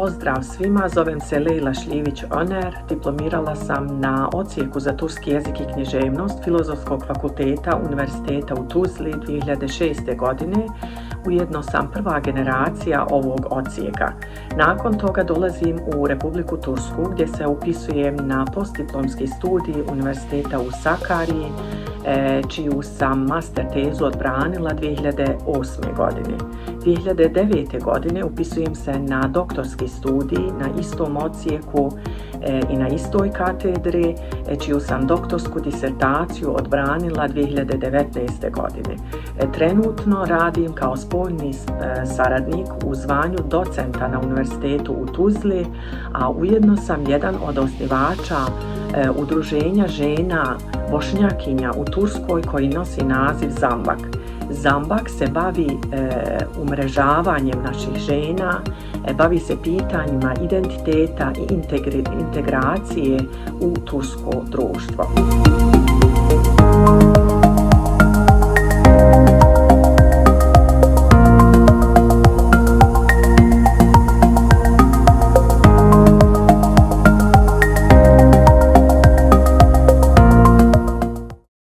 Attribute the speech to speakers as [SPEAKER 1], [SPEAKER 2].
[SPEAKER 1] Pozdrav svima, zovem se Lejla Šljivić-Öner, diplomirala sam na odsjeku za turski jezik i književnost Filozofskog fakulteta Univerziteta u Tuzli 2006. godine. Ujedno sam prva generacija ovog odsjeka. Nakon toga dolazim u Republiku Tursku gdje se upisujem na postdiplomski studij Univerziteta u Sakariji, čiju sam master tezu odbranila 2008. godine. 2009. godine upisujem se na doktorski studij na istom odsjeku i na istoj katedri, čiju sam doktorsku disertaciju odbranila 2019. godine. Trenutno radim kao spoljni saradnik u zvanju docenta na Univerzitetu u Tuzli, a ujedno sam jedan od osnivača udruženja žena Bošnjakinja u Turskoj koji nosi naziv Zambak. Zambak se bavi umrežavanjem naših žena, bavi se pitanjima identiteta i integracije u tursko društvo.